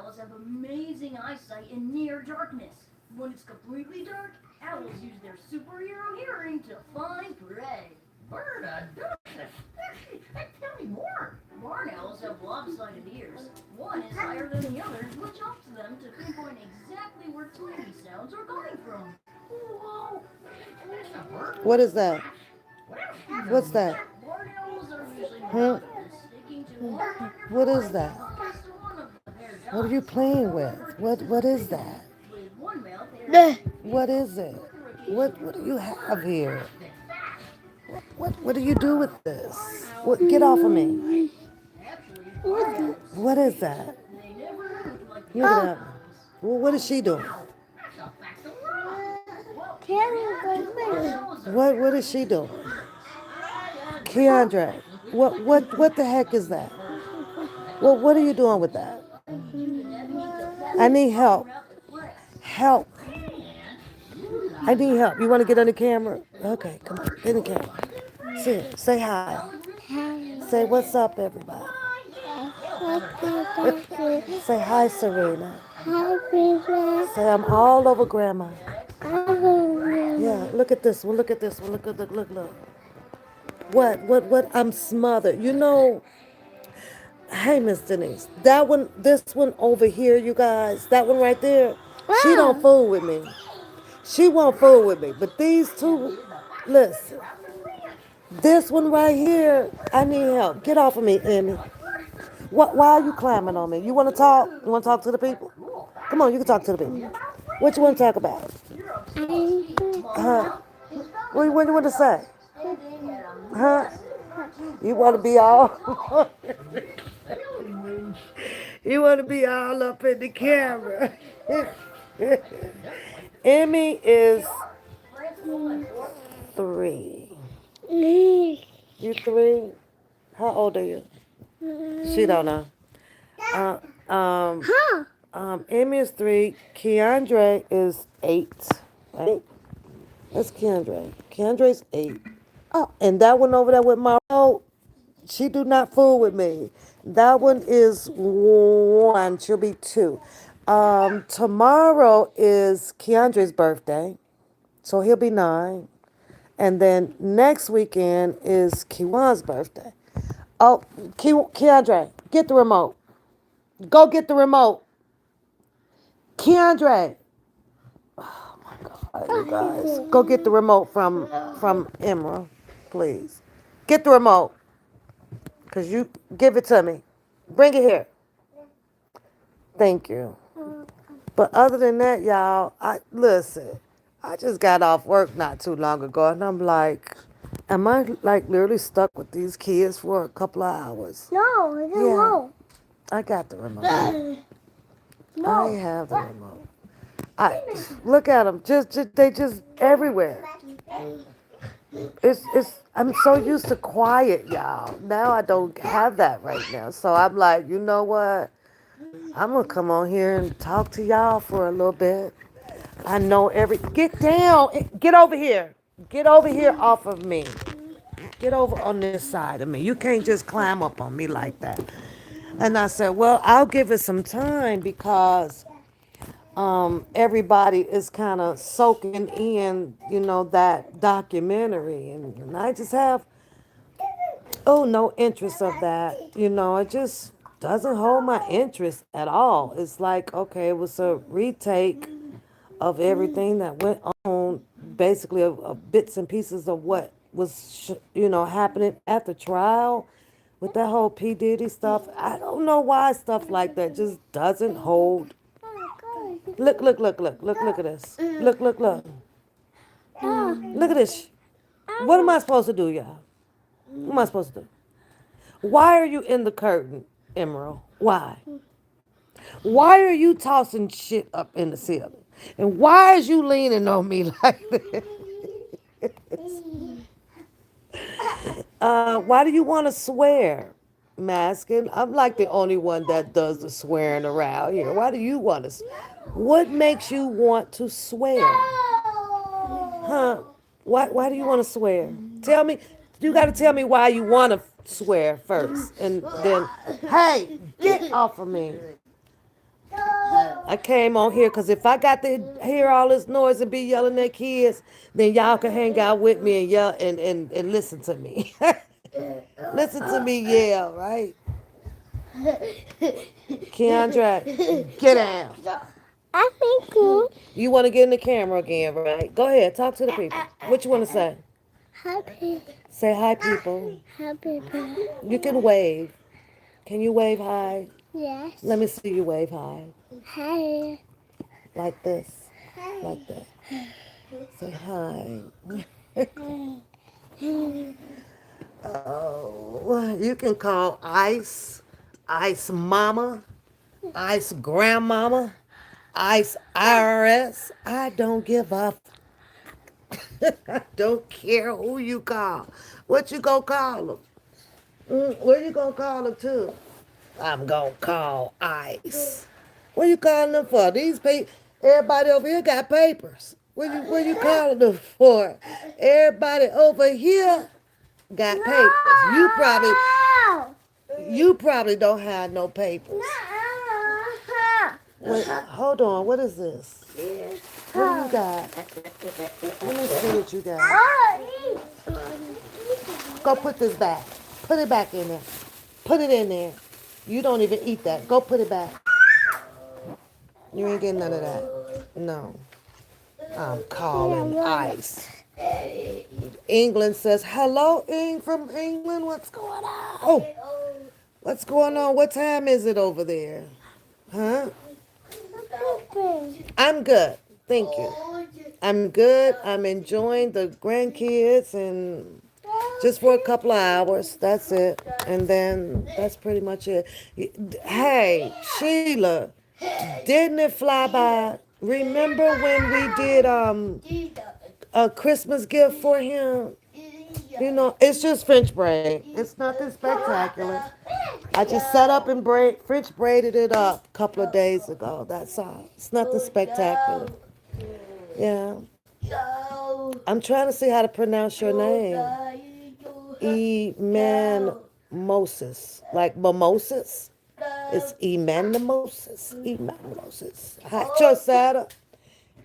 owls have amazing eyesight in near darkness. When it's completely dark, owls use their superhero hearing to find prey. Berta, tell me more. Barn owls have lopsided ears. One is higher than the other, which helps them to pinpoint exactly where tiny sounds are coming from. Whoa, there's a bird. What is that? What else you What's know? that? Barn owls are usually Huh? monogamous, sticking to one partner What for is life that? unless one of the pair What are you dies. playing with? However, What is that? with one male pairs, What is it? What do you have here? What do you do with this? What, get off of me. actually, barn owls, What is that? they never look like the Look other at that. owls. Well, what is she doing? That's a fact of life. Well, barn owls are What is she doing? Keandre, what the heck is that? What are you doing with that? I need help. Help. I need help. You want to get on the camera? Okay, come on, get in the camera. Say hi. Say what's up, everybody. Say hi, Serena. Say I'm all over Grandma. Yeah, look at this one. Look at this one. Look. What? I'm smothered. You know, hey, Miss Denise, that one, this one over here, you guys, that one right there, she don't fool with me. She won't fool with me. But these two, listen, this one right here, I need help. Get off of me, Emmy. Why are you climbing on me? You want to talk? You want to talk to the people? Come on, you can talk to the people. What you want to talk about? Huh? What you want to say? Huh? You want to be all... You want to be all up in the camera. Emmy is 3. You 3? How old are you? She don't know. Uh, um, Emmy is 3. Keandre is 8. Right? That's Keandre. Keandre's 8. Oh, and that one over there with my she do not fool with me. That one is 1. She'll be 2. Tomorrow is Keandre's birthday, so he'll be 9. And then next weekend is Kiwan's birthday. Oh, Keandre, get the remote. Go get the remote. Keandre. Oh my God, you guys. Go get the remote from Emerald, please. Get the remote. Because you give it to me. Bring it here. Thank you. But other than that, y'all, listen. I just got off work not too long ago, and I'm like, am I like literally stuck with these kids for a couple of hours? No, it's a Yeah, remote. I got the remote. I No. have the remote. I look at them. They just everywhere. I'm so used to quiet, y'all. Now I don't have that right now. So I'm like, you know what? I'm gonna come on here and talk to y'all for a little bit. I know get down. Get over here. Get over here off of me. Get over on this side of me. You can't just climb up on me like that. And I said, well, I'll give it some time because everybody is kind of soaking in, that documentary. And I just have, no interest of that. It just doesn't hold my interest at all. It's like, okay, it was a retake of everything that went on, basically of bits and pieces of what was, happening at the trial with that whole P. Diddy stuff. I don't know why stuff like that just doesn't hold. Look at this. Look. Look at this. What am I supposed to do, y'all? What am I supposed to do? Why are you in the curtain, Emerald? Why? Why are you tossing shit up in the ceiling? And why is you leaning on me like this? Why do you want to swear, Maskin? I'm like the only one that does the swearing around here. Why do you want to? What makes you want to swear? Huh? Why do you want to swear? Tell me. You got to tell me why you want to swear first. And then, hey, get off of me. I came on here because if I got to hear all this noise and be yelling at kids, then y'all can hang out with me and yell and listen to me. Listen to me yell, right? Keandre, get down. I think good. You want to get in the camera again, right? Go ahead, talk to the people. What you want to say? Happy, Say hi, people. happy birthday. You can wave. Can you wave hi? Yes. Let me see you wave hi. Hi. Like this. Like that. Say hi. Oh, you can call Ice, Ice Mama, Ice Grandmama, Ice IRS. I don't give a I don't care who you call. What you gonna call them? What you gonna call them to? I'm gonna call Ice. What you calling them for? These people, everybody over here got papers. What you calling them for? Everybody over here got papers. You probably don't have no papers. Wait, hold on. What is this? What do you got? Let me see what you got. Go put this back. Put it back in there. Put it in there. You don't even eat that. Go put it back. You ain't getting none of that. No. I'm calling Ice. England says, hello, from England. What's going on? Oh, what's going on? What time is it over there? Huh? I'm good. Thank you. I'm good. I'm enjoying the grandkids and just for a couple of hours. That's it. And then that's pretty much it. Hey, Sheila, didn't it fly by? Remember when we did a Christmas gift for him? You know, it's just French braid. It's nothing spectacular. I just set up and French braided it up a couple of days ago. That's all. It's nothing spectacular. Yeah. I'm trying to see how to pronounce your name. Emanimosis. Like mimosas. It's Emanimosis. Emanimosis. Chosada.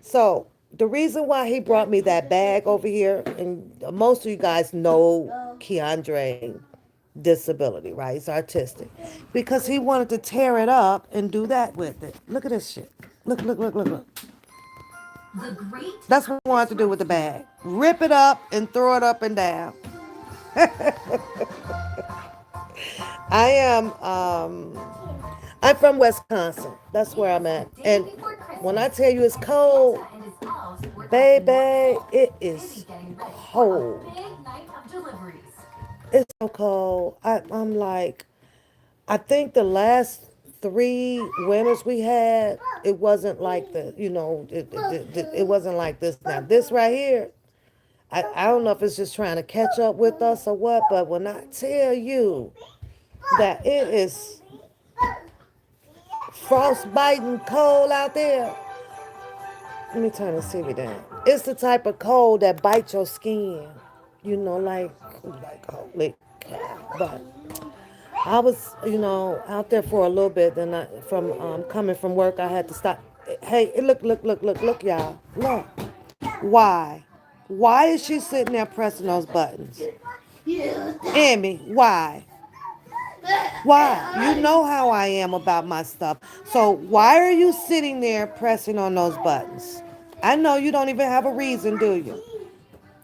So, the reason why he brought me that bag over here, and most of you guys know Keandre disability, right? He's artistic. Because he wanted to tear it up and do that with it. Look at this shit. Look. That's what he wanted to do with the bag. Rip it up and throw it up and down. I am I'm from Wisconsin. That's where I'm at. And when I tell you it's cold, baby, it is cold. It's so cold. I'm like, I think the last 3 winters we had, it wasn't like it wasn't like this now. This right here, I don't know if it's just trying to catch up with us or what, but when I tell you that it is frostbiting cold out there, let me turn the TV down. It's the type of cold that bites your skin. You know, like holy cow. But I was, out there for a little bit. Then from coming from work, I had to stop. Hey, look, y'all. Look. Why? Why is she sitting there pressing those buttons? Emmy, why? Why? You know how I am about my stuff. So why are you sitting there pressing on those buttons? I know you don't even have a reason, do you?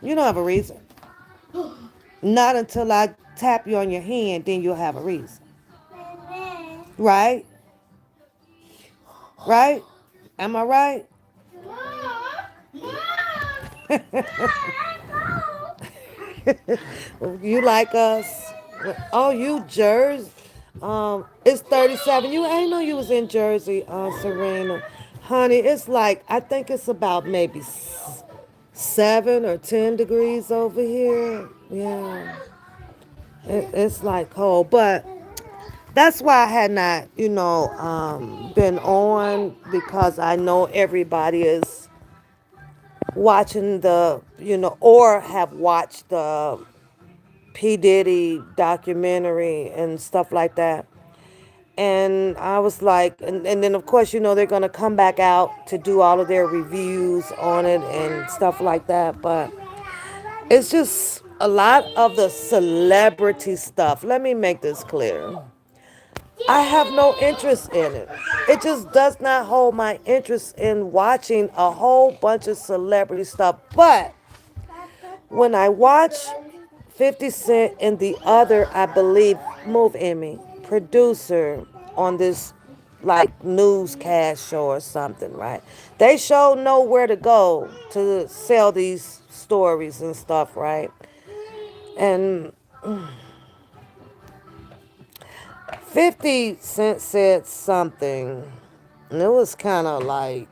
You don't have a reason. Not until I tap you on your hand, then you'll have a reason. Right? Right? Am I right? You like us? Oh, you Jersey? It's 37. I ain't know you was in Jersey, Serena. Honey, it's like I think it's about maybe 7 or 10 degrees over here. Yeah, it's like cold, but that's why I had not, been on because I know everybody is watching or have watched the P. Diddy documentary and stuff like that. And I was like, and then of course, they're going to come back out to do all of their reviews on it and stuff like that. But it's just a lot of the celebrity stuff. Let me make this clear. I have no interest in it. It just does not hold my interest in watching a whole bunch of celebrity stuff. But when I watch 50 Cent and the other, I believe, move Emmy, producer on this like newscast show or something, right? They sure know where to go to sell these stories and stuff, right? And 50 Cent said something, and it was kind of like,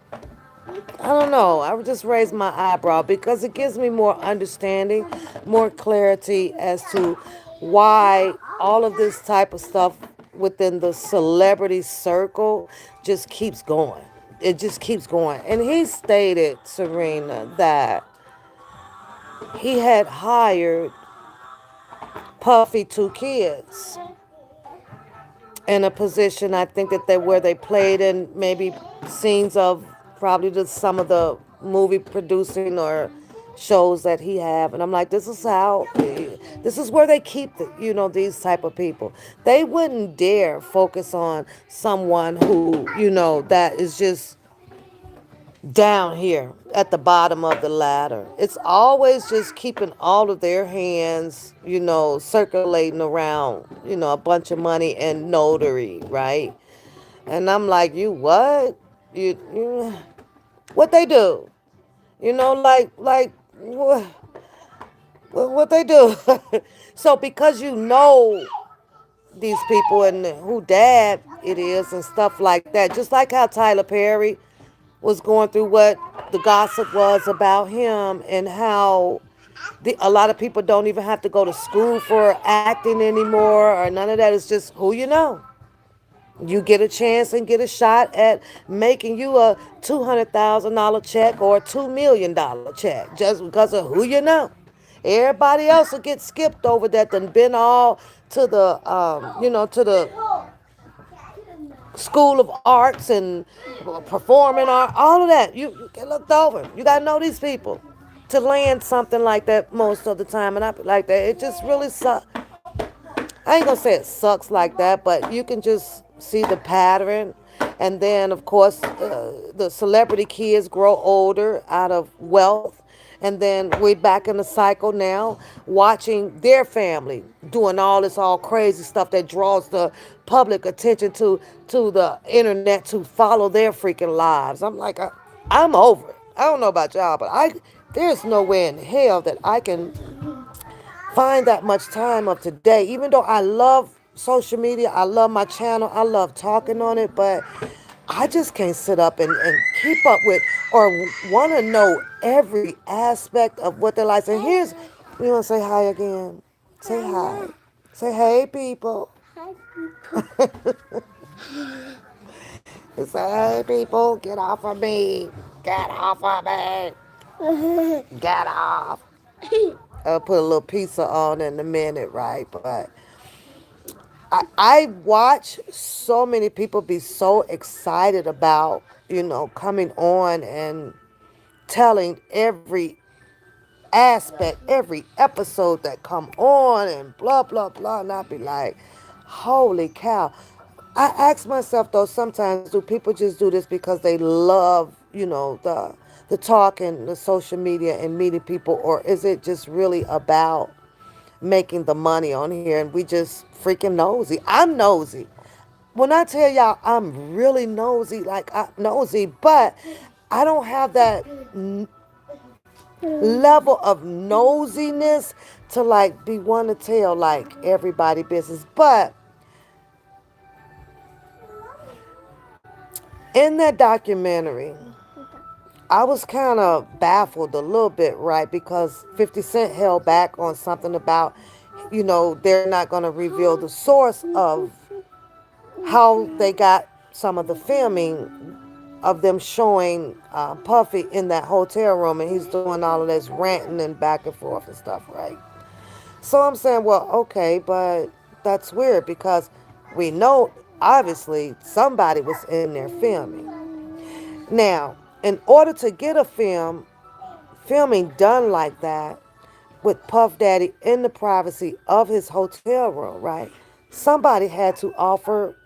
I don't know. I would just raise my eyebrow because it gives me more understanding, more clarity as to why all of this type of stuff within the celebrity circle just keeps going. It just keeps going. And he stated, Serena, that he had hired Puffy 2 kids in a position, I think that they where they played in maybe scenes of probably some of the movie producing or shows that he have. And I'm like, this is where they keep these type of people. They wouldn't dare focus on someone who that is just down here at the bottom of the ladder. It's always just keeping all of their hands, circulating around, a bunch of money and notary, right? And I'm like, you what? You what they do? Like what they do? So because these people and who dad it is and stuff like that, just like how Tyler Perry was going through what the gossip was about him and how a lot of people don't even have to go to school for acting anymore or none of that. It's just who you know. You get a chance and get a shot at making you a $200,000 check or a $2 million check just because of who you know. Everybody else will get skipped over that done been all to the to the School of Arts and performing art, all of that. You get looked over. You got to know these people to land something like that most of the time. And I be like that. It just really sucks. I ain't going to say it sucks like that, but you can just see the pattern. And then, of course, the celebrity kids grow older out of wealth. And then we're back in the cycle now, watching their family doing all crazy stuff that draws the public attention to the internet to follow their freaking lives. I'm like, I'm over it. I don't know about y'all, but there's no way in hell that I can find that much time of today. Even though I love social media, I love my channel, I love talking on it, but I just can't sit up and keep up with or want to know every aspect of what their lives. And you want to say hi again? Say hi. Say hey, people. Say hey, people. Get off of me. Get off of me. Get off. I'll put a little pizza on in a minute, right? But I watch so many people be so excited about, coming on and telling every aspect, every episode that come on and blah, blah, blah. And I be like, holy cow. I ask myself, though, sometimes, do people just do this because they love, the talk and the social media and meeting people, or is it just really about making the money on here and we just freaking nosy? I'm nosy. When I tell y'all I'm really nosy, like nosy, but I don't have that level of nosiness to like be one to tell like everybody business. But in that documentary, I was kind of baffled a little bit, right? Because 50 Cent held back on something about, they're not going to reveal the source of how they got some of the filming of them showing Puffy in that hotel room, and he's doing all of this ranting and back and forth and stuff, right? So I'm saying, well, okay, but that's weird because we know obviously somebody was in there filming. Now, in order to get a filming done like that with Puff Daddy in the privacy of his hotel room, right? Somebody had to offer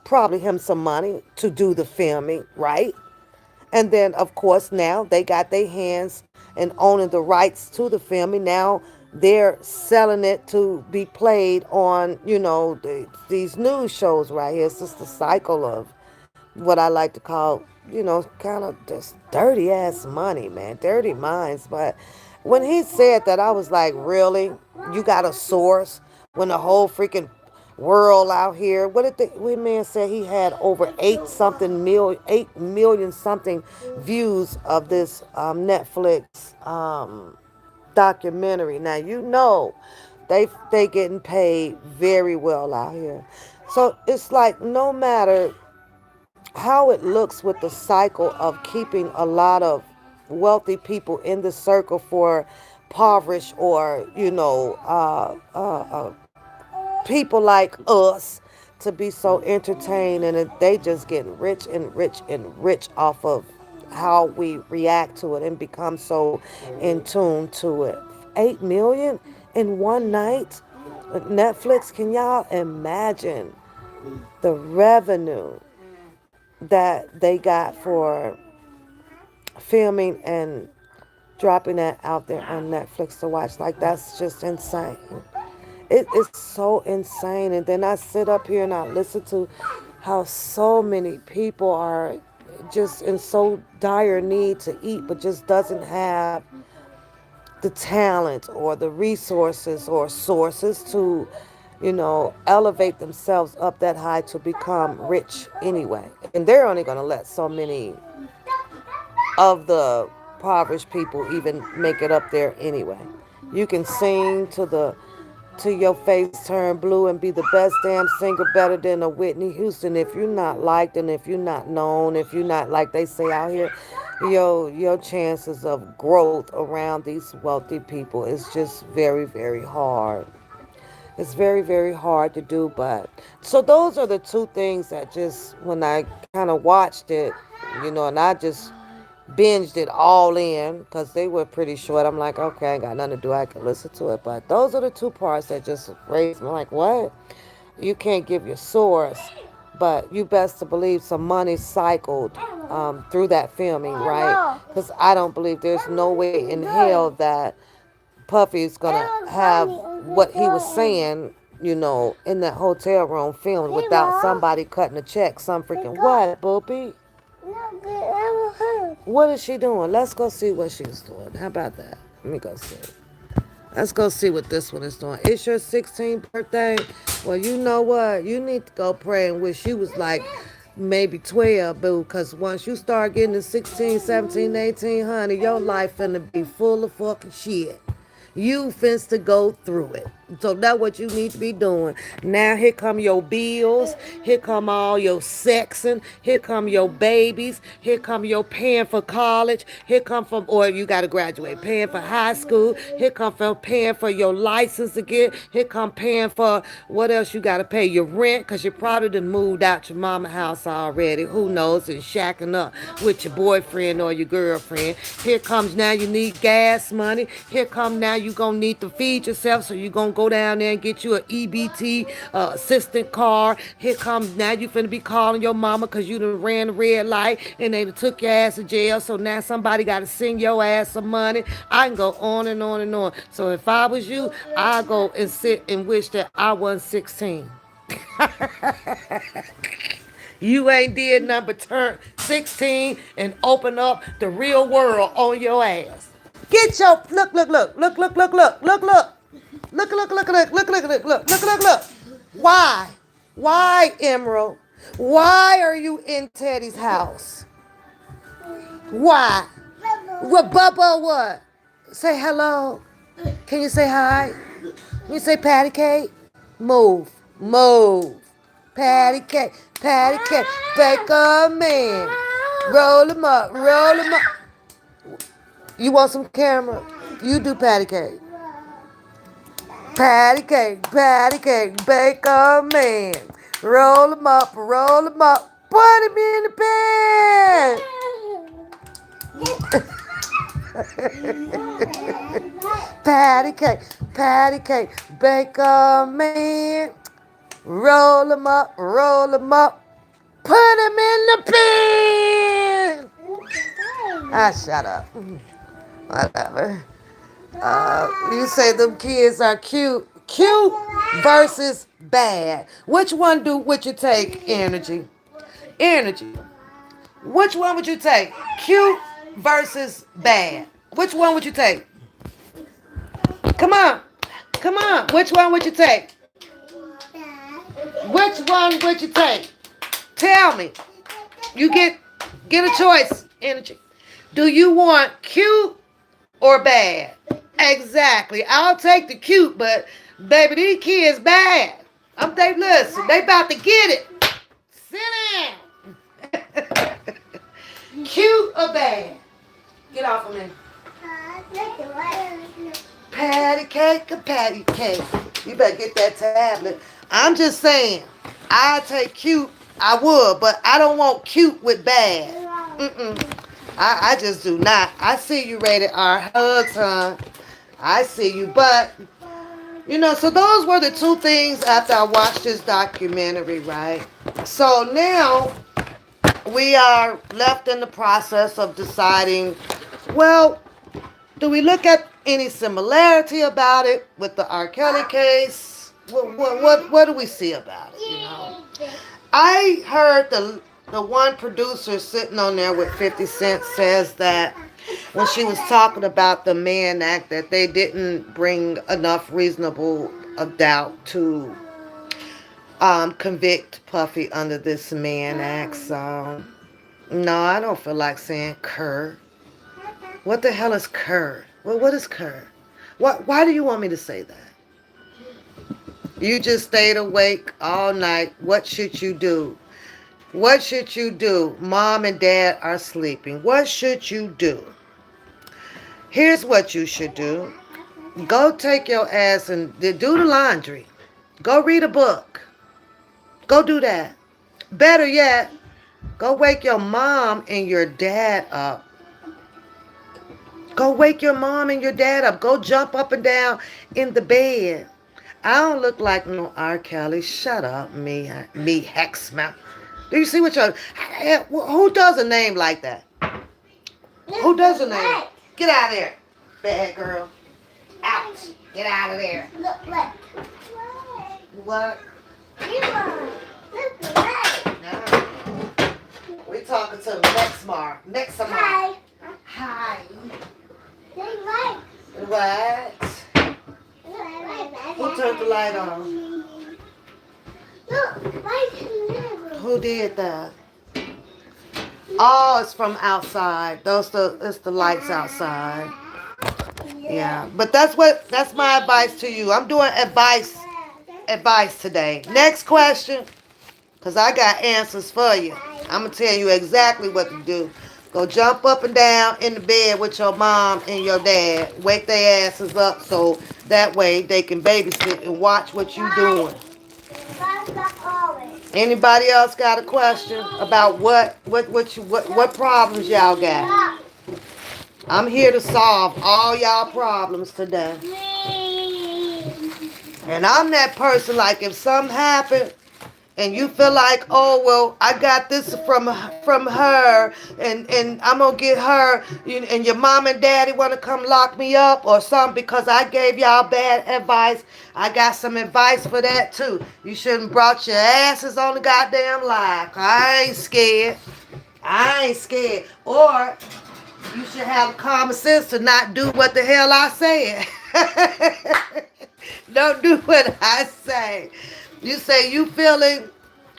probably him some money to do the filming, right? And then, of course, now they got their hands and owning the rights to the filming. Now they're selling it to be played on, these news shows right here. It's just the cycle of what I like to call, kind of just dirty ass money, man, dirty minds. But when he said that, I was like, really? You got a source when the whole freaking world out here? What did the man said he had over 8 million something views of this Netflix documentary. Now they getting paid very well out here. So it's like no matter how it looks with the cycle of keeping a lot of wealthy people in the circle for impoverished or people like us to be so entertained, and they just get rich and rich and rich off of how we react to it and become so in tune to it. 8 million in one night with Netflix. Can y'all imagine the revenue that they got for filming and dropping that out there on Netflix to watch? Like, that's just insane. It is so insane. And then I sit up here and I listen to how so many people are just in so dire need to eat, but just doesn't have the talent or the resources or sources to, elevate themselves up that high to become rich anyway. And they're only going to let so many of the impoverished people even make it up there anyway. You can sing to your face turn blue and be the best damn singer, better than a Whitney Houston. If you're not liked and if you're not known, if you're not, like they say out here, your chances of growth around these wealthy people is just very, very hard. It's very, very hard to do. But so those are the two things that just when I kind of watched it, and I just binged it all in because they were pretty short. I'm like, okay, I ain't got nothing to do. I can listen to it. But those are the two parts that just raised me. Like, what? You can't give your source, but you best to believe some money cycled through that filming, right? Because I don't believe there's no way in hell that Puffy's gonna have what he was saying, in that hotel room filmed without somebody cutting a check. Some freaking what, Boopy? What is she doing? Let's go see what she's doing. How about that? Let me go see. Let's go see what this one is doing. It's your 16th birthday. Well, you know what? You need to go pray and wish you was like maybe 12, boo. Because once you start getting to 16, 17, 18, honey, your life finna be full of fucking shit. You finna to go through it. So that's what you need to be doing. Now here come your bills. Here come all your sexing. Here come your babies. Here come your paying for college. Here come from, or you got to graduate, paying for high school. Here come from paying for your license again. Here come paying for what else you got to pay, your rent, because you probably done moved out your mama house already. Who knows? And shacking up with your boyfriend or your girlfriend. Here comes now you need gas money. Here come now you going to need to feed yourself, so you going to go down there and get you an EBT assistant car. Here comes now you finna be calling your mama because you done ran the red light and they done took your ass to jail, so now somebody got to send your ass some money. I can go on and on and on. So if I was you, I'd go and sit and wish that I wasn't 16. You ain't did nothing but turn 16 and open up the real world on your ass. Get your look. Why? Why, Emerald? Why are you in Teddy's house? Why? What, Bubba, what? Say hello. Can you say hi? Can you say patty cake? Move. Patty cake. Bake a man. Roll him up. You want some camera? You do patty cake. Bake a man. Roll him up, roll him up. Put him in the bed. Patty cake, bake a man. Roll him up, roll him up. Put him in the bed. Ah, shut up. Whatever. You say them kids are cute. Cute versus bad. Which one would you take, Energy? Energy. Which one would you take? Cute versus bad. Which one would you take? Come on. Come on. Which one would you take? Which one would you take? Tell me. You get a choice, Energy. Do you want cute or bad? Exactly. I'll take the cute, but baby, these kids bad. Listen, they about to get it. Sit down. Cute or bad? Get off of me. Patty cake or patty cake? You better get that tablet. I'm just saying, I take cute. I would, but I don't want cute with bad. I just do not. I see you, rated R. Hugs, hon. I see you, but so those were the two things after I watched this documentary, right? So now we are left in the process of deciding, well, do we look at any similarity about it with the R. Kelly case? What do we see about it, I heard the one producer sitting on there with 50 Cent says that when she was talking about the Mann Act, that they didn't bring enough reasonable doubt to convict Puffy under this Mann Act. So, no, I don't feel like saying cur. What the hell is cur? Well, what is cur? Why do you want me to say that? You just stayed awake all night. What should you do? What should you do? Mom and dad are sleeping. What should you do? Here's what you should do. Go take your ass and do the laundry. Go read a book. Go do that. Better yet, go wake your mom and your dad up. Go wake your mom and your dad up. Go jump up and down in the bed. I don't look like no R. Kelly. Shut up, me Hexmouth. Do you see what who does a name like that? Who does a name? Get out of there, bad girl. Out. Get out of there. Look. What? No. We talking to Nexmar. Hi. Hi. They What? Who turned the light on? Look, Who did that? Oh, it's from outside. It's the lights outside. Yeah, but that's my advice to you. I'm doing advice today. Next question, because I got answers for you. I'm going to tell you exactly what to do. Go jump up and down in the bed with your mom and your dad. Wake their asses up so that way they can babysit and watch what you doing. Anybody else got a question about what problems y'all got? I'm here to solve all y'all problems today. And I'm that person, like, if something happened and you feel like, oh, well, I got this from her and I'm going to get her, and your mom and daddy want to come lock me up or something because I gave y'all bad advice, I got some advice for that too. You shouldn't brought your asses on the goddamn live. I ain't scared. Or you should have common sense to not do what the hell I said. Don't do what I say. You say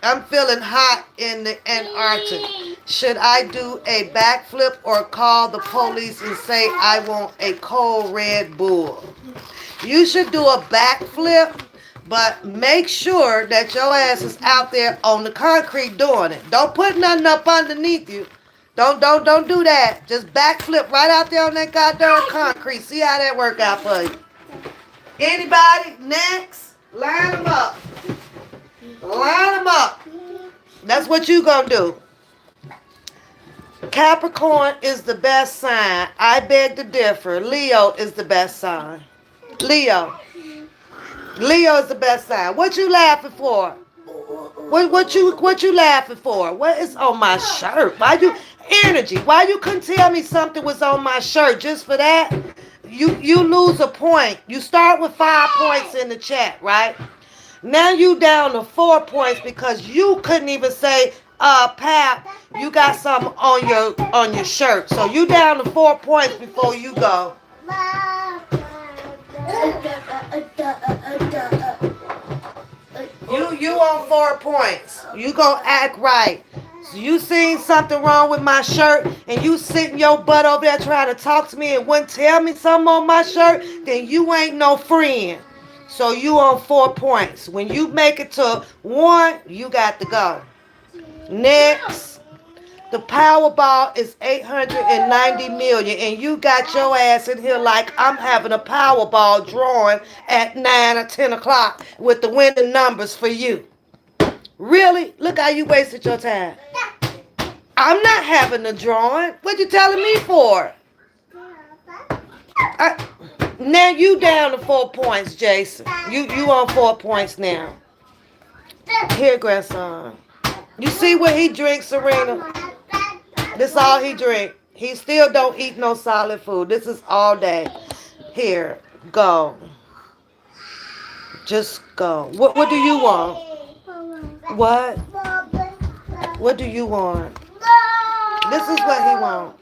I'm feeling hot in the Antarctic. Should I do a backflip or call the police and say I want a cold Red Bull? You should do a backflip, but make sure that your ass is out there on the concrete doing it. Don't put nothing up underneath you. Don't do that. Just backflip right out there on that goddamn concrete. See how that work out for you. Anybody? Next? Line them up. Line them up. That's what you gonna do. Capricorn is the best sign. I beg to differ. Leo is the best sign. Leo. Leo is the best sign. What you laughing for? What you laughing for? What is on my shirt? Why you energy? Why you couldn't tell me something was on my shirt just for that? You lose a point. You start with 5 points in the chat, right? Now you down to 4 points because you couldn't even say, Pap, you got something on your shirt. So you down to 4 points before you go. You on 4 points. You gonna act right. So you seen something wrong with my shirt and you sitting your butt over there trying to talk to me and wouldn't tell me something on my shirt, then you ain't no friend. So you on 4 points. When you make it to 1, you got to go. Next. The Powerball is 890 million, and you got your ass in here like I'm having a Powerball drawing at 9 or 10 o'clock with the winning numbers for you. Really? Look how you wasted your time. I'm not having a drawing. What you telling me for? Now you down to 4 points, Jason. You on 4 points now. Here, grandson. You see what he drinks, Serena? This all he drink. He still don't eat no solid food. This is all day. Here, go. Just go. What do you want? What? What do you want? This is what he wants.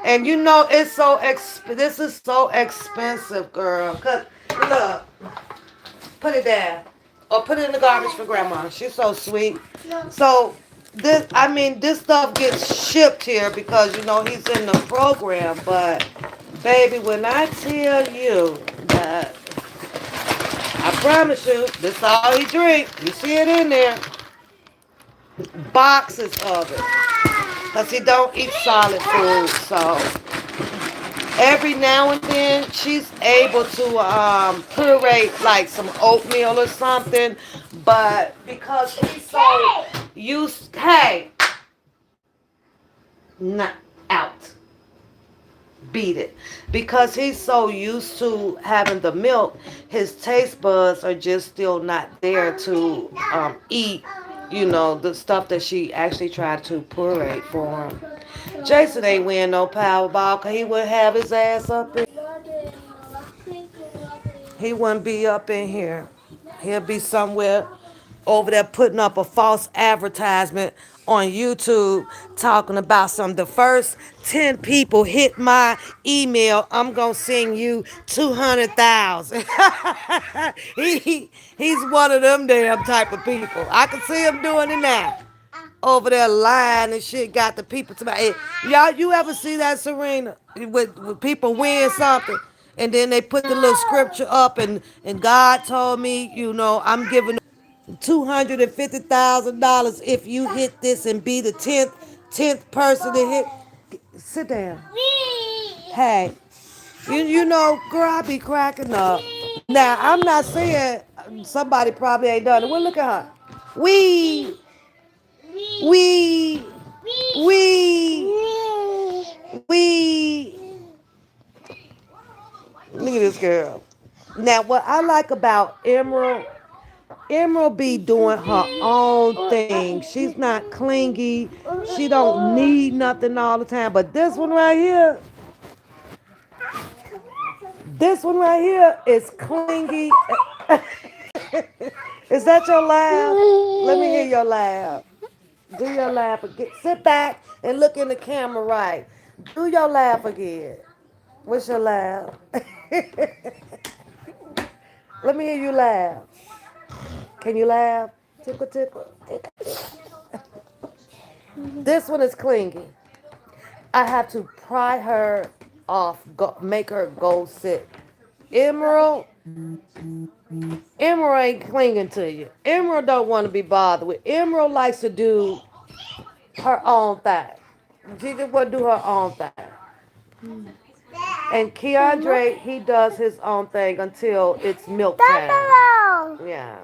And you know it's so this is so expensive, girl. Cause look, put it there. Or put it in the garbage for grandma. She's so sweet. So this stuff gets shipped here because he's in the program. But baby, when I tell you that, I promise you, this is all he drink. You see it in there. Boxes of it. Because he don't eat solid food. So every now and then she's able to puree like some oatmeal or something. But because he's so used, hey, not out. Beat it. Because he's so used to having the milk, his taste buds are just still not there to eat, the stuff that she actually tried to puree for him. Jason ain't winning no Powerball because he wouldn't have his ass up in. He wouldn't be up in here. He'll be somewhere over there putting up a false advertisement on YouTube talking about the first 10 people hit my email, I'm going to send you 200,000. He's one of them damn type of people. I can see him doing it now. Over there lying and shit, got the people to my. Y'all, you ever see that, Serena? With people win something and then they put the little scripture up and God told me, I'm giving $250,000 if you hit this and be the tenth person to hit. Sit down. Hey, girl, I be cracking up. Now I'm not saying somebody probably ain't done it. Well, look at her. We. We. Look at this girl. Now, what I like about Emerald be doing her own thing. She's not clingy. She don't need nothing all the time. But this one right here is clingy. Is that your laugh? Let me hear your laugh. Do your laugh again. Sit back and look in the camera right. Do your laugh again. What's your laugh? Let me hear you laugh. Can you laugh? Tickle, tickle. This one is clingy. I have to pry her off, make her go sit. Emerald ain't clinging to you. Emerald don't want to be bothered with. Emerald likes to do her own thing. She just want to do her own thing. And Keandre, he does his own thing until it's milk time. Yeah.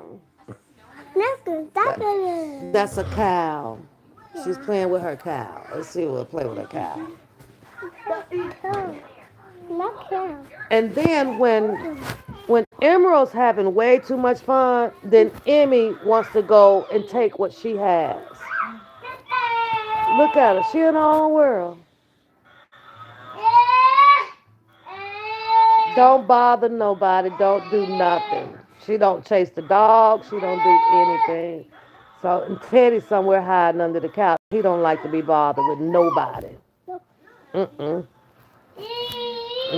That's a cow. She's playing with her cow. Let's see who will play with her cow. And then when Emerald's having way too much fun, then Emmy wants to go and take what she has. Look at her. She in her own world. Don't bother nobody. Don't do nothing. She don't chase the dog. She don't do anything. So and Teddy's somewhere hiding under the couch. He don't like to be bothered with nobody. Mm-mm.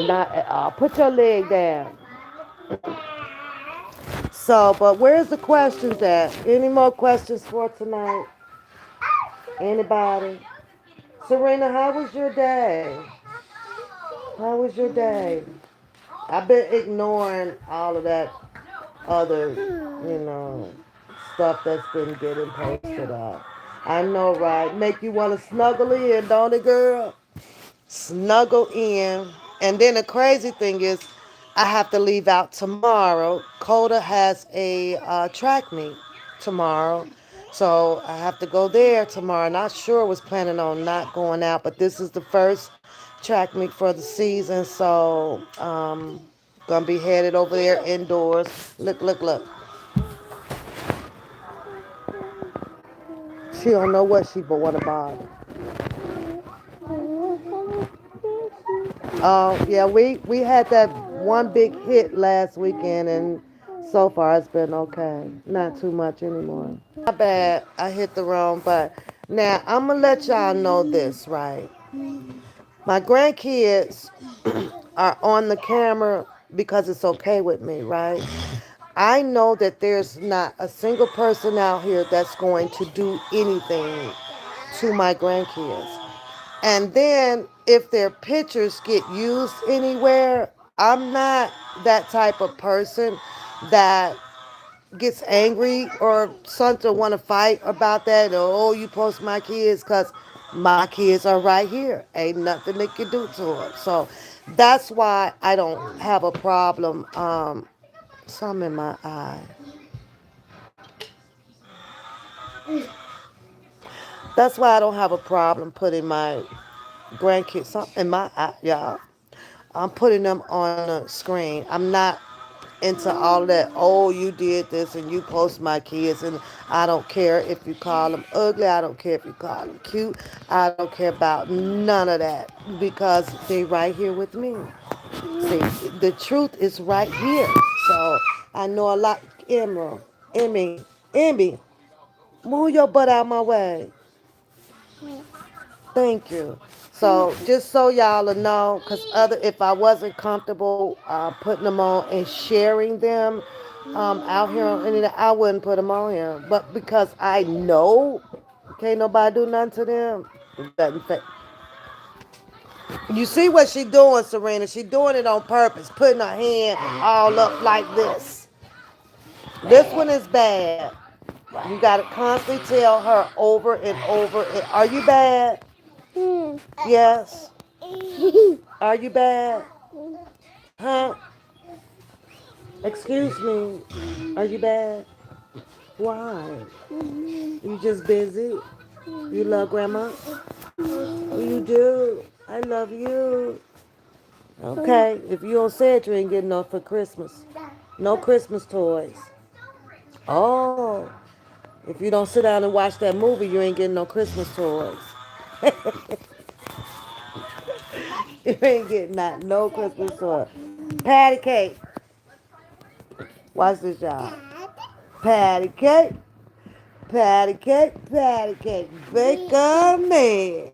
Not at all. Put your leg down. So, but where's the questions at? Any more questions for tonight? Anybody? Serena, how was your day? How was your day? I've been ignoring all of that other, stuff that's been getting posted up. I know, right? Make you want to snuggle in, don't it, girl? Snuggle in. And then the crazy thing is, I have to leave out tomorrow. Coda has a track meet tomorrow. So I have to go there tomorrow. Not sure, was planning on not going out, but this is the first track meet for the season. So gonna be headed over there indoors. Look, look, look. She don't know what she but want to buy. Oh, yeah, we had that one big hit last weekend, and so far it's been okay. Not too much anymore. Not bad. I hit the wrong button. Now, I'm going to let y'all know this, right? My grandkids are on the camera because it's okay with me, right? I know that there's not a single person out here that's going to do anything to my grandkids. And then if their pictures get used anywhere, I'm not that type of person that gets angry or something want to fight about that. Or, oh, you post my kids because my kids are right here. Ain't nothing they can do to them. So that's why I don't have a problem. Some in my eye. That's why I don't have a problem putting my grandkids something in my eye, y'all. I'm putting them on the screen. I'm not into all that, oh, you did this and you post my kids, and I don't care if you call them ugly. I don't care if you call them cute. I don't care about none of that because they right here with me. See, the truth is right here. So I know a lot. Emerald, Emmy, move your butt out my way. Thank you. So just so y'all will know, because if I wasn't comfortable putting them on and sharing them out here on internet, I wouldn't put them on here. But because I know can't nobody do nothing to them, it doesn't fit. You see what she doing, Serena? She doing it on purpose, putting her hand all up like this. This one is bad. You got to constantly tell her over and over. Are you bad? Yes. Are you bad? Huh? Excuse me. Are you bad? Why? You just busy? You love grandma? Oh, you do? I love you. Okay. If you don't say it, you ain't getting no for Christmas. No Christmas toys. Oh. If you don't sit down and watch that movie, you ain't getting no Christmas toys. You ain't getting no Christmas toys. Patty cake. Watch this, y'all. Patty cake. Patty cake. Patty cake. Bake a man.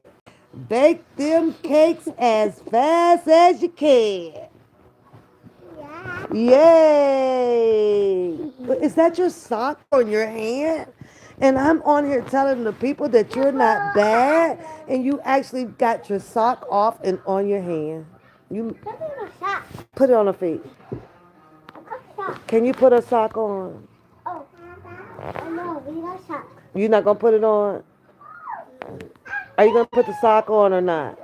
Bake them cakes as fast as you can. Yay! Is that your sock on your hand? And I'm on here telling the people that you're not bad, and you actually got your sock off and on your hand. You put it on her feet. Can you put a sock on? Oh, no, we got sock. You not gonna put it on? Are you gonna put the sock on or not?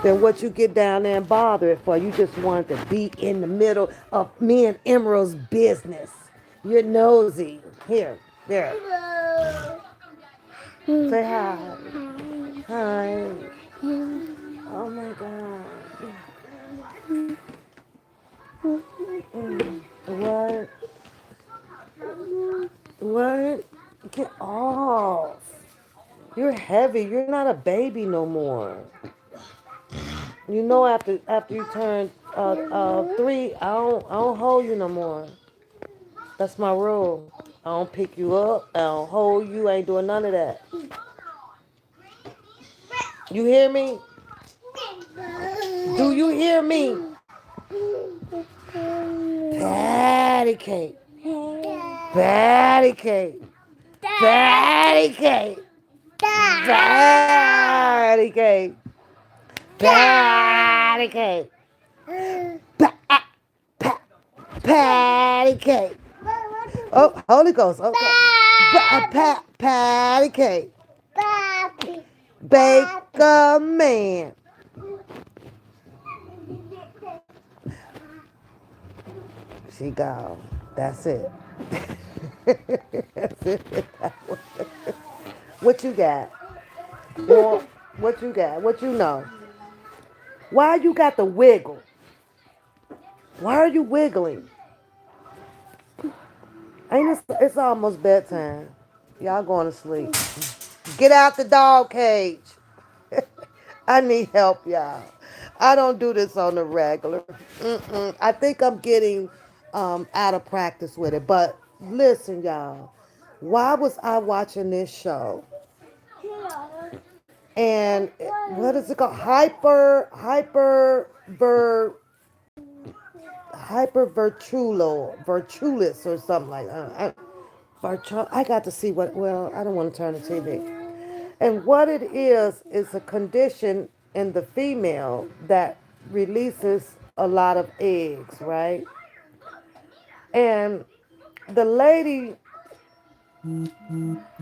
Then what you get down there and bother it for? You just wanted to be in the middle of me and Emerald's business. You're nosy. Here, there. Say hi. Hi. Oh my God. What? What? Get off. You're heavy. You're not a baby no more. You know, after you turn 3, I don't hold you no more. That's my rule. I don't pick you up. I don't hold you. I ain't doing none of that. You hear me? Do you hear me? Patty cake. Patty cake. Patty cake. Patty cake. Patty cake. Pa- pa- Patty cake. Oh, Holy Ghost. Okay. Patty cake. Baker man. She gone. That's it. That's it. What you got? Well, what you got? What you know? Why you got the wiggle? Why are you wiggling? Ain't it's almost bedtime. Y'all going to sleep. Get out the dog cage. I need help, y'all. I don't do this on the regular. I think I'm getting out of practice with it. But listen, y'all. Why was I watching this show? And what is it called? Virtulis or something like that. I got to see what. Well, I don't want to turn the TV. And what it is a condition in the female that releases a lot of eggs, right? And the lady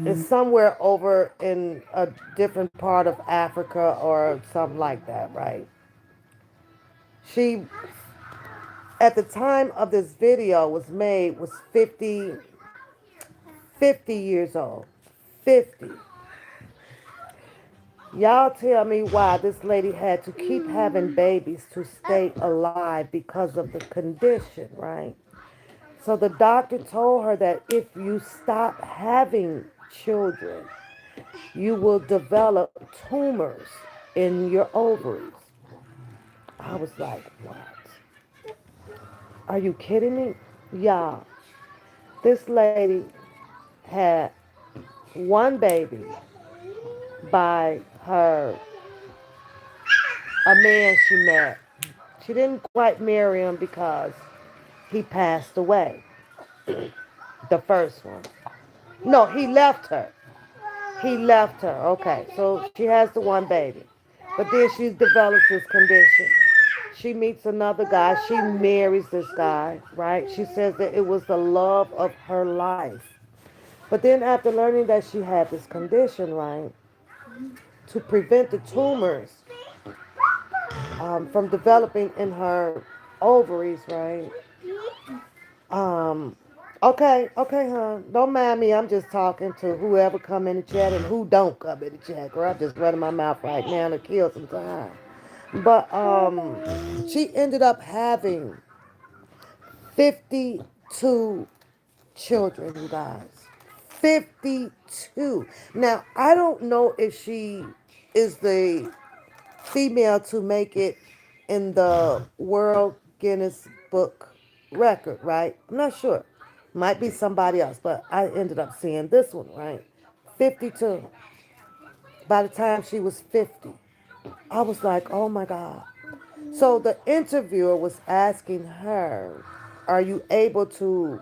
is somewhere over in a different part of Africa or something like that, right? She, at the time of this video was made, was 50 years old. 50. Y'all tell me why this lady had to keep having babies to stay alive because of the condition, right? So the doctor told her that if you stop having children, you will develop tumors in your ovaries. I was like, what? Are you kidding me? Y'all, this lady had one baby by a man she met. She didn't quite marry him because he passed away. The first one. No, he left her. He left her. Okay, so she has the one baby. But then she develops this condition. She meets another guy. She marries this guy, right? She says that it was the love of her life. But then after learning that she had this condition, right, to prevent the tumors from developing in her ovaries, right? Um, okay, hon. Don't mind me. I'm just talking to whoever come in the chat and who don't come in the chat. Girl, I'm just running my mouth right now to kill some time. But she ended up having 52 children, you guys. 52. Now, I don't know if she is the female to make it in the World Guinness Book record, right? I'm not sure. Might be somebody else, but I ended up seeing this one, right? 52. By the time she was 50, I was like, oh my God. So the interviewer was asking her, are you able to,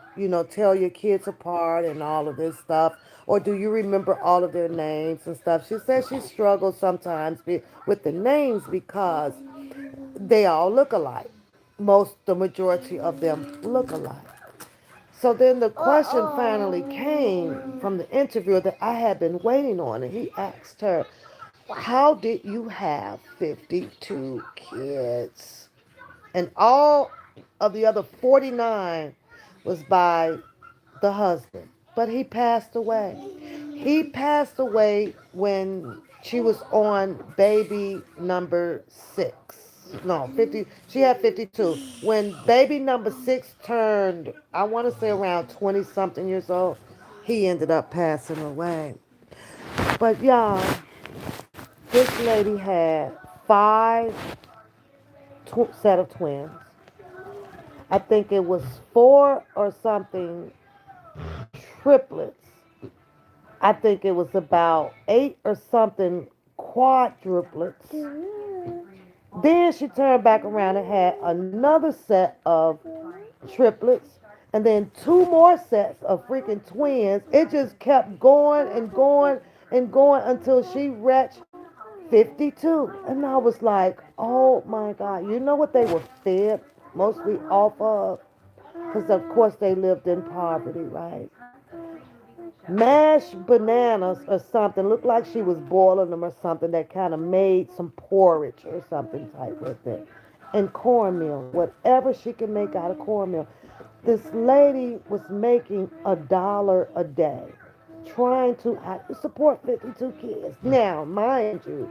tell your kids apart and all of this stuff? Or do you remember all of their names and stuff? She said she struggles sometimes with the names because they all look alike. The majority of them look alike. So then the question finally came from the interviewer that I had been waiting on, and he asked her, how did you have 52 kids? And all of the other 49 was by the husband, but he passed away. He passed away when she was on baby number 6. No, 50. She had 52. When baby number 6 turned, I want to say around 20 something years old, he ended up passing away. But y'all, this lady had five set of twins. I think it was four or something triplets. I think it was about eight or something quadruplets. Then she turned back around and had another set of triplets, and then two more sets of freaking twins. It just kept going and going and going until she reached 52. And I was like, oh my God. You know what they were fed mostly off of? Because, of course, they lived in poverty, right? Mashed bananas or something. Looked like she was boiling them or something that kind of made some porridge or something type with it. And cornmeal, whatever she could make out of cornmeal. This lady was making $1 a day, trying to support 52 kids. Now, mind you,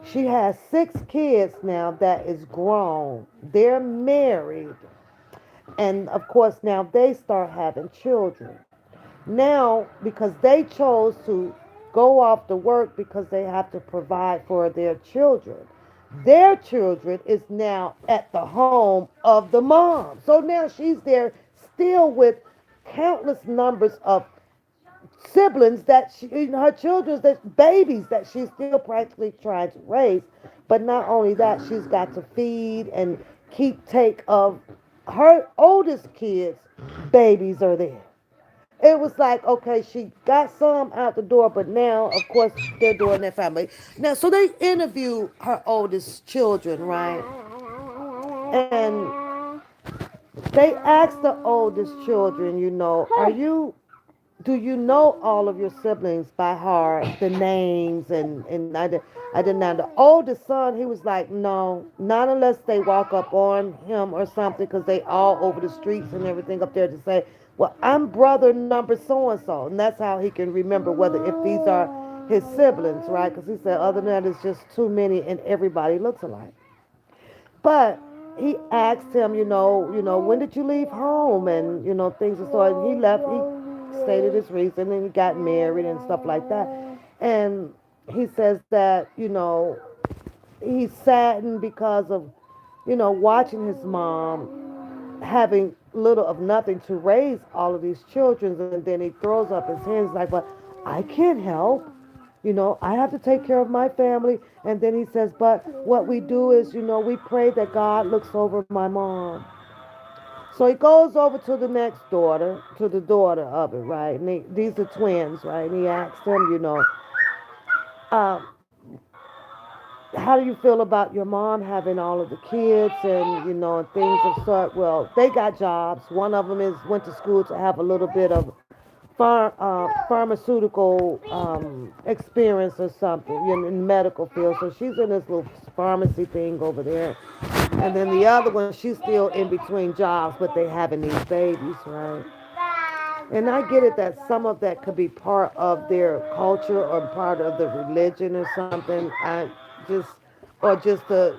she has 6 kids now that is grown. They're married. And of course, now they start having children. Now, because they chose to go off to work because they have to provide for their children is now at the home of the mom. So now she's there still with countless numbers of siblings that her children, that babies that she's still practically trying to raise. But not only that, she's got to feed and keep take of her oldest kids. Babies are there. It was like, okay, she got some out the door, but now, of course, they're doing their family. Now, so they interview her oldest children, right? And they asked the oldest children, do you know all of your siblings by heart, the names, and I didn't know. The oldest son, he was like, no, not unless they walk up on him or something, because they all over the streets and everything up there to say, well, I'm brother number so and so, and that's how he can remember whether if these are his siblings, right? Because he said other than that, it's just too many, and everybody looks alike. But he asked him, when did you leave home, and things of sort. And he left. He stated his reason, and he got married and stuff like that. And he says that he's saddened because of watching his mom having little of nothing to raise all of these children, and then he throws up his hands like, but I can't help. I have to take care of my family. And then he says, but what we do is, we pray that God looks over my mom. So he goes over to the next daughter, to the daughter of it, right? And these are twins, right? And he asks them, uh, how do you feel about your mom having all of the kids and, and things of sort? Well, they got jobs. One of them went to school to have a little bit of pharmaceutical experience or something in the medical field. So she's in this little pharmacy thing over there. And then the other one, she's still in between jobs, but they having these babies, right? And I get it that some of that could be part of their culture or part of the religion or something. Just or just the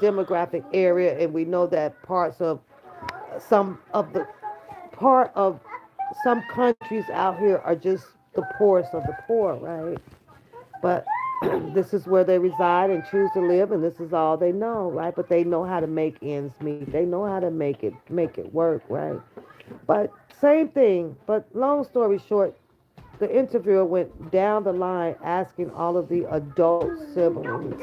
demographic area, and we know that parts of some of the part of some countries out here are just the poorest of the poor, right? But this is where they reside and choose to live, and this is all they know, right? But they know how to make ends meet. They know how to make it work, right? But same thing. But long story short, the interviewer went down the line asking all of the adult siblings,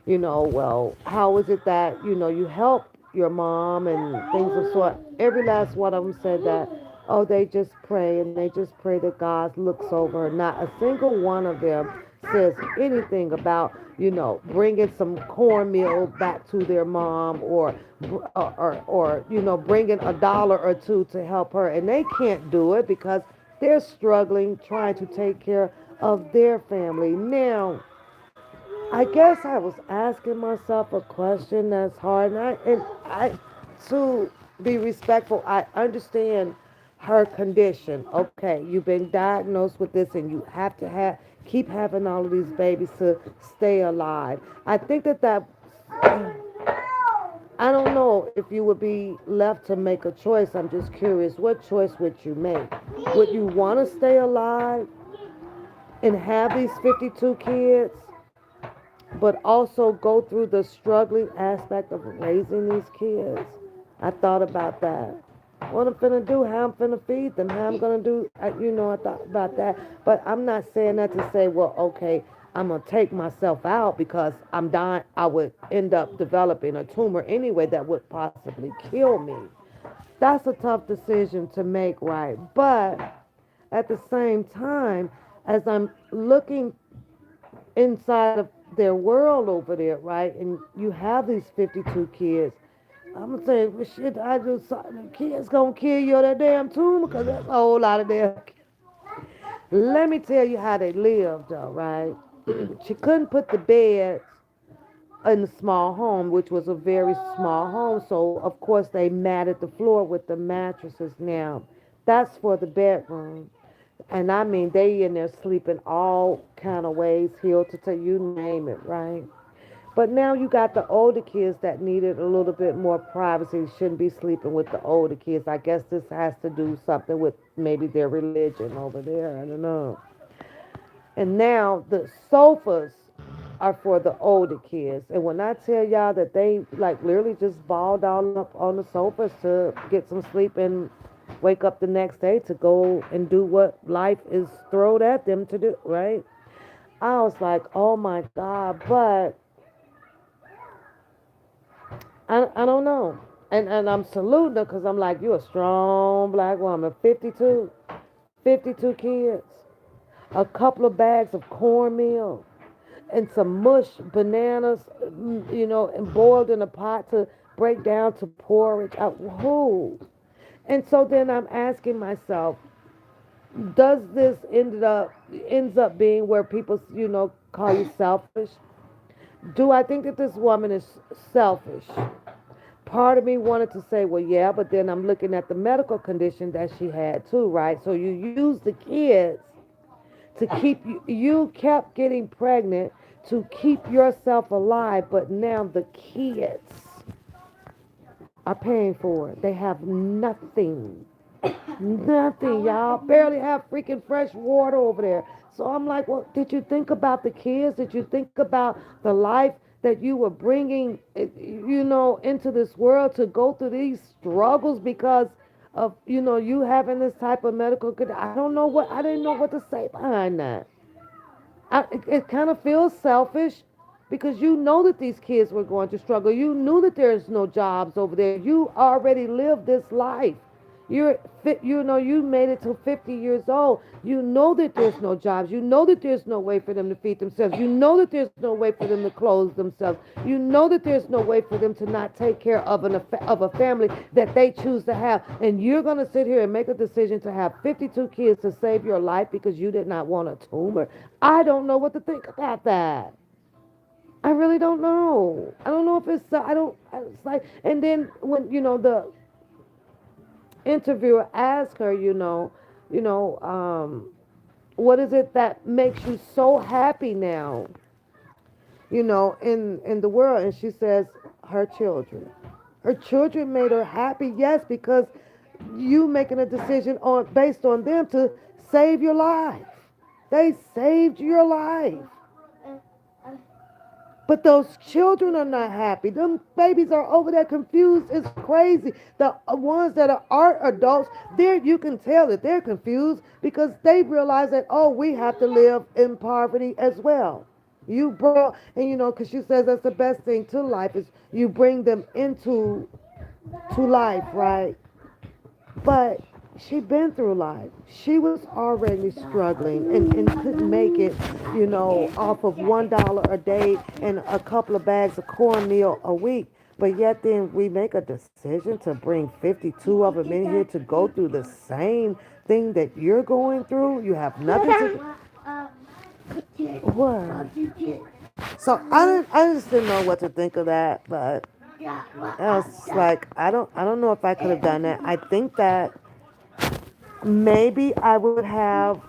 well, how is it that you help your mom and things of sort. Every last one of them said that, oh, they just pray and they just pray that God looks over her. Not a single one of them says anything about bringing some cornmeal back to their mom or bringing $1 or $2 to help her, and they can't do it because they're struggling trying to take care of their family. Now, I guess I was asking myself a question that's hard, and I to be respectful, I understand her condition. Okay, you've been diagnosed with this, and you have to keep having all of these babies to stay alive. I think that I don't know if you would be left to make a choice. I'm just curious, what choice would you make? Would you want to stay alive and have these 52 kids, but also go through the struggling aspect of raising these kids? I thought about that. What I'm finna do, how I'm finna feed them, how I'm gonna do, I thought about that. But I'm not saying that to say, well, okay, I'm gonna take myself out because I'm dying. I would end up developing a tumor anyway that would possibly kill me. That's a tough decision to make, right? But at the same time, as I'm looking inside of their world over there, right? And you have these 52 kids. I'm saying, well, shit, I just saw the kids gonna kill you that damn tumor because that's a whole lot of damn. Let me tell you how they lived, though, right? She couldn't put the beds in the small home, which was a very small home. So, of course, they matted the floor with the mattresses now. That's for the bedroom. And I mean, they in there sleeping all kind of ways, heel to toe, you name it, right? But now you got the older kids that needed a little bit more privacy. Shouldn't be sleeping with the older kids. I guess this has to do something with maybe their religion over there. I don't know. And now the sofas are for the older kids. And when I tell y'all that they like literally just balled all up on the sofas to get some sleep and wake up the next day to go and do what life is thrown at them to do, right? I was like, oh my God, but I don't know. And I'm saluting her because I'm like, you're a strong black woman. 52 kids, a couple of bags of cornmeal, and some mush bananas, and boiled in a pot to break down to porridge. Who? And so then I'm asking myself, does this ends up being where people, call you selfish? Do I think that this woman is selfish? Part of me wanted to say, well, yeah, but then I'm looking at the medical condition that she had too, right? So you use the kids to keep you kept getting pregnant to keep yourself alive, but now the kids are paying for it. They have nothing. Nothing, y'all. Barely have freaking fresh water over there. So I'm like, well, did you think about the kids? Did you think about the life that you were bringing, into this world to go through these struggles because of, you having this type of medical condition? I didn't know what to say behind that. It kind of feels selfish because you know that these kids were going to struggle. You knew that there's no jobs over there. You already lived this life. You're fit, you made it to 50 years old. You know that there's no jobs. You know that there's no way for them to feed themselves. You know that there's no way for them to clothe themselves. You know that there's no way for them to not take care of of a family that they choose to have. And you're going to sit here and make a decision to have 52 kids to save your life because you did not want a tumor. I don't know what to think about that. I really don't know. I don't know if it's it's like, and then when the interviewer asked her, what is it that makes you so happy now, in the world? And she says, her children. Her children made her happy, yes, because you making a decision based on them to save your life. They saved your life. But those children are not happy. Them babies are over there confused. It's crazy. The ones that are adults, there you can tell that they're confused because they realize that, oh, we have to live in poverty as well. You brought, and because she says that's the best thing to life is you bring them into life, right? But she'd been through life. She was already struggling and couldn't make it, off of $1 a day and a couple of bags of cornmeal a week. But yet then we make a decision to bring 52 of them in here to go through the same thing that you're going through. You have nothing to. What? So I just didn't know what to think of that, but I was like, I don't know if I could have done that. I think that maybe I would have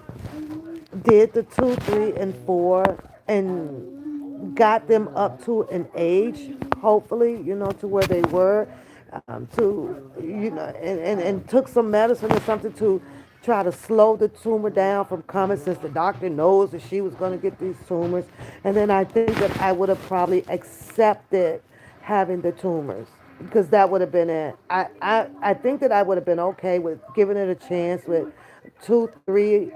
did the 2, 3, and 4 and got them up to an age, hopefully, to where they were, and took some medicine or something to try to slow the tumor down from coming since the doctor knows that she was going to get these tumors. And then I think that I would have probably accepted having the tumors because that would have been it. I think that I would have been okay with giving it a chance with 2, 3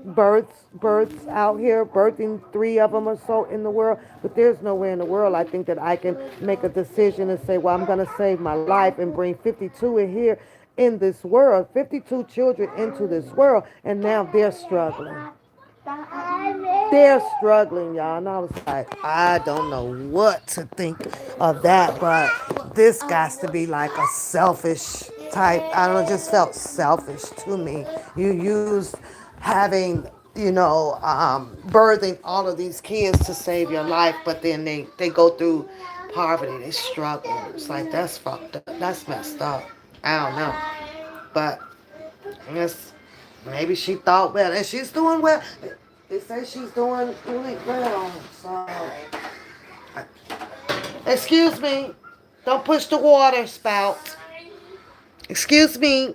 births out here, birthing 3 of them or so in the world. But there's nowhere in the world I think that I can make a decision and say, well, I'm going to save my life and bring 52 in here in this world, 52 children into this world, and now they're struggling. They're struggling, y'all. And I was like, I don't know what to think of that, but this got to be like a selfish type. I don't know, it just felt selfish to me. You used having, birthing all of these kids to save your life, but then they go through poverty, they struggle. It's like, that's fucked up. That's messed up. I don't know. But I guess maybe she thought well, and she's doing well. They say she's doing really well. So, excuse me, don't push the water spout. Excuse me,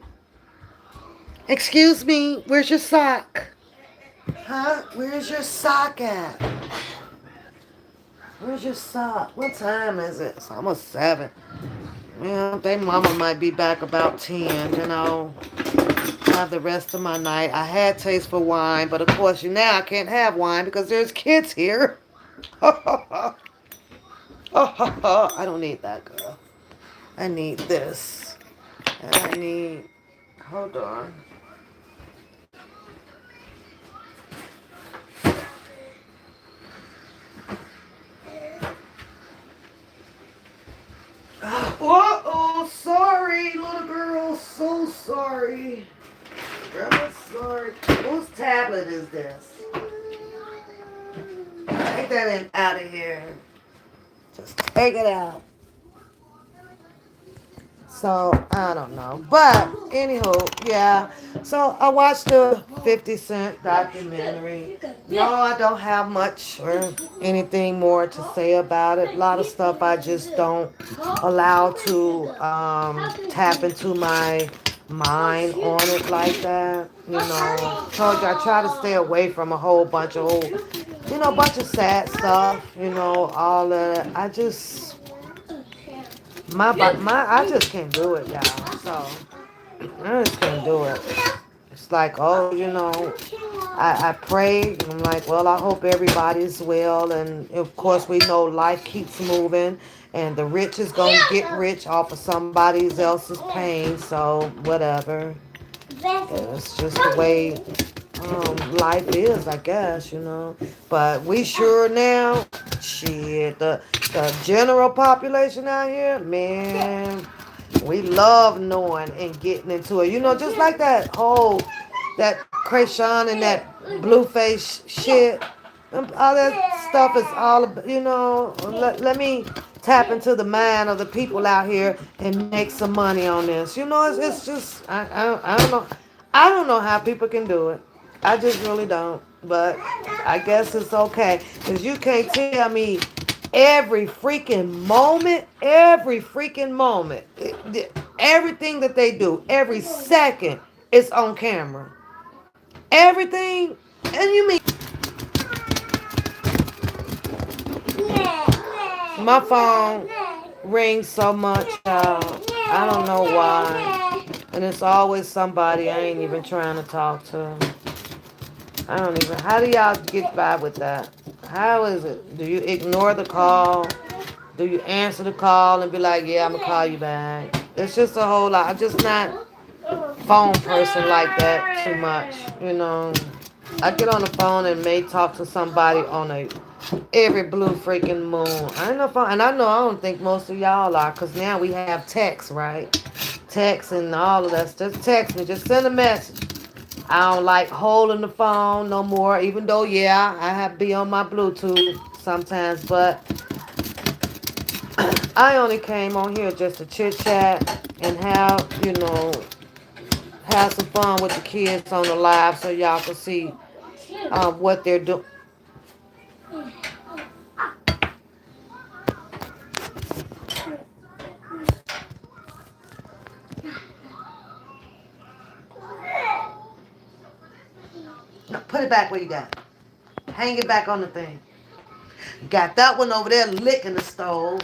excuse me. Where's your sock? Huh? Where's your sock at? Where's your sock? What time is it? It's almost 7. Yeah, they mama might be back about 10. Have the rest of my night. I had taste for wine, but of course now I can't have wine because there's kids here. I don't need that, girl. I need this. And I need, hold on. Uh-oh, sorry, little girl. So sorry. Girl, sorry. Whose tablet is this? Take that out of here. Just take it out. So, I don't know. But, anywho, yeah. So, I watched the 50 Cent documentary. No, I don't have much or anything more to say about it. A lot of stuff I just don't allow to tap into my mind on it like that. Told you I try to stay away from a whole bunch of bunch of sad stuff. All of that. I just can't do it, y'all. So I just can't do it. It's like, oh, I pray. And I'm like, well, I hope everybody's well. And of course, we know life keeps moving, and the rich is gonna get rich off of somebody else's pain. So whatever. It's just the way life is, I guess. But we sure now, shit, the general population out here, man, we love knowing and getting into it. Just like that Krayshawn and that Blueface shit. All that stuff is all, let me tap into the mind of the people out here and make some money on this. It's just, I don't know. I don't know how people can do it. I just really don't. But I guess it's okay. Because you can't tell me every freaking moment, everything that they do, every second is on camera. Everything. And you mean my phone rings so much, I don't know why. And it's always somebody I ain't even trying to talk to. How do y'all get by with that? How is it? Do you ignore the call? Do you answer the call and be like, yeah, I'm going to call you back? It's just a whole lot. I'm just not a phone person like that too much. I get on the phone and may talk to somebody on every blue freaking moon. I ain't no phone. And I don't think most of y'all are, because now we have text, right? Text and all of that. Just text me. Just send a message. I don't like holding the phone no more, even though, yeah, I have to be on my Bluetooth sometimes, but I only came on here just to chit chat and have some fun with the kids on the live so y'all can see what they're doing. Put it back where you got it. Hang it back on the thing. Got that one over there licking the stove.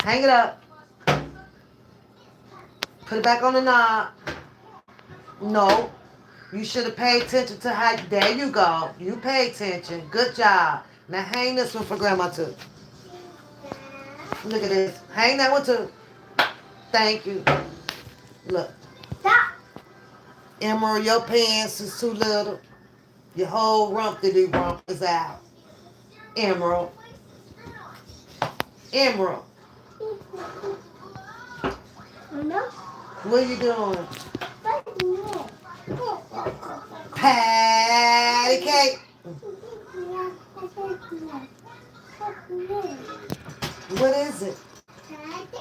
Hang it up. Put it back on the knob. No. You should have paid attention to how. There you go. You pay attention. Good job. Now hang this one for Grandma too. Look at this. Hang that one too. Thank you. Look. Emerald, your pants is too little. Your whole rump is out. Emerald. Emerald. What are you doing? Patty cake. What is it?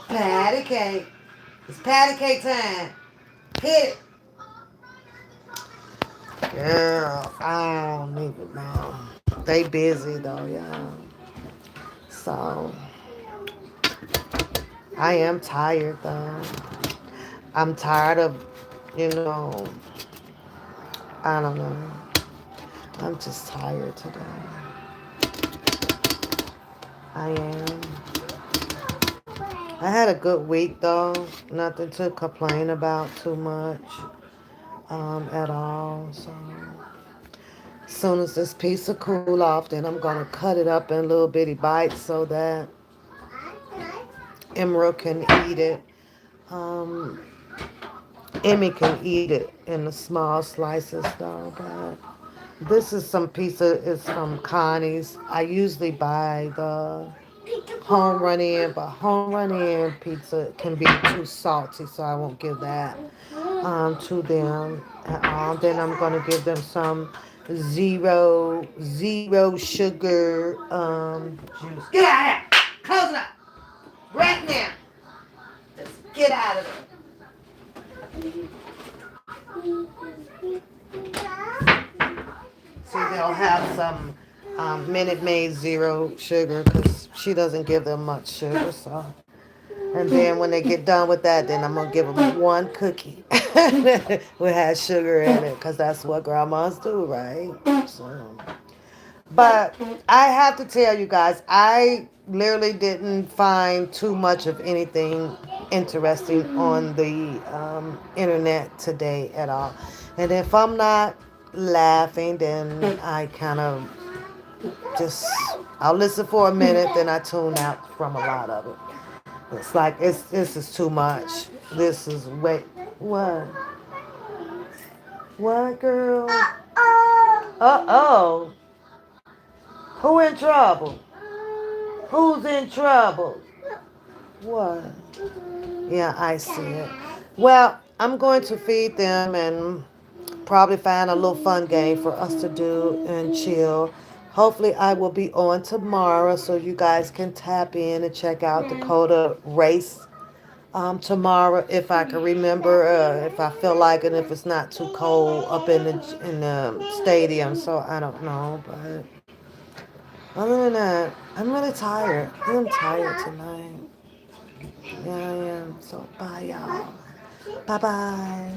Patty cake. It's patty cake time. Hit it. Girl, I don't even know. They busy though, y'all. So, I am tired though. I'm tired of, I don't know. I'm just tired today. I am. I had a good week though. Nothing to complain about too much at all. So as soon as this pizza cool off, then I'm gonna cut it up in little bitty bites so that Emerald can eat it. Emmy can eat it in the small slices though. But this is some pizza. It's from Connie's. I usually buy the home run in, but home run in pizza can be too salty, so I won't give that to them at all. Then I'm gonna give them some zero sugar juice. Get out of here! Close it up right now. Just get out of there. See, they'll have some Minute Maid zero sugar because she doesn't give them much sugar. So, and then when they get done with that, then I'm gonna give them one cookie that has sugar in it because that's what grandmas do, right? So, but I have to tell you guys, I literally didn't find too much of anything interesting on the internet today at all. And if I'm not laughing, then I kind of just, I'll listen for a minute, then I tune out from a lot of it. It's like, this is too much. This is way, what? What, girl? Uh-oh. Who in trouble? Who's in trouble? What? Yeah, I see it. Well, I'm going to feed them and probably find a little fun game for us to do and chill. Hopefully I will be on tomorrow so you guys can tap in and check out Dakota race tomorrow if I can remember, if I feel like it, if it's not too cold up in the stadium. So I don't know, but other than that, I'm really tired. I'm tired tonight. Yeah, I am. So bye, y'all. Bye-bye.